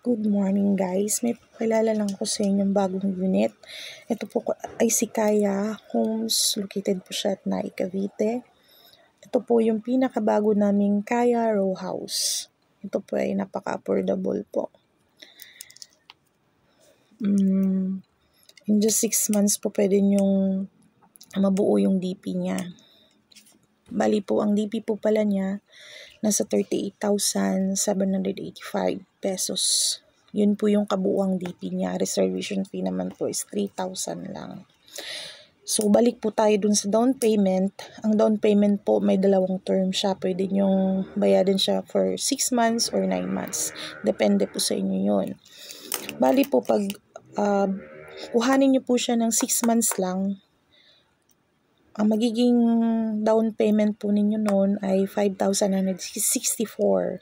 Good morning guys, may pakilala lang ko sa inyong bagong unit. Ito po ay si Kaya Homes, located po siya at Naik, Cavite. Ito po yung pinakabago naming Kaya Row House. Ito po ay napaka-affordable po. In just 6 months po pwede nyong mabuo yung DP niya. Bali po, ang DP po pala niya nasa 38,785 pesos. Yun po yung kabuuang DP niya. Reservation fee naman po is 3,000 lang. So, balik po tayo dun sa down payment. Ang down payment po may dalawang term siya. Pwede nyong bayadan siya for 6 months or 9 months. Depende po sa inyo yun. Bali po, pag kuhanin nyo po siya ng 6 months lang, ang magiging down payment po ninyo noon ay 5,964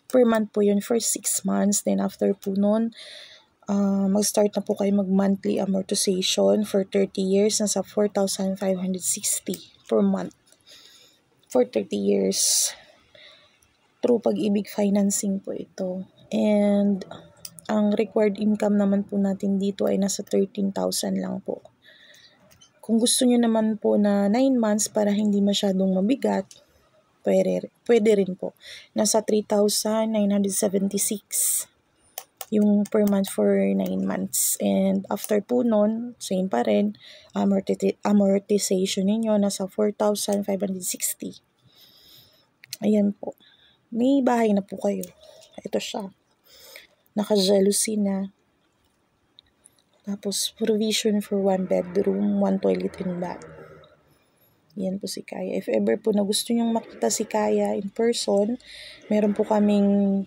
per month po yun for 6 months. Then after po noon, mag-start na po kayo mag-monthly amortization for 30 years. Nasa 4,560 per month for 30 years. Through Pag-ibig financing po ito. And ang required income naman po natin dito ay nasa 13,000 lang po. Kung gusto nyo naman po na 9 months para hindi masyadong mabigat, pwede rin po. Nasa 3,976 yung per month for 9 months. And after po nun, same pa rin, amortization ninyo nasa 4,560. Ayan po. May bahay na po kayo. Ito siya. Naka-jealousy na. Tapos, provision for 1 bedroom, 1 toilet and bath. Yan po si Kaya. If ever po na gusto nyong makita si Kaya in person, meron po kaming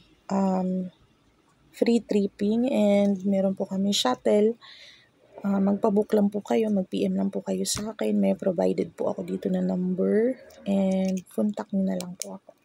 free tripping and meron po kaming shuttle. Magpabook lang po kayo, mag-PM lang po kayo sa akin. May provided po ako dito na number and contact nyo na lang po ako.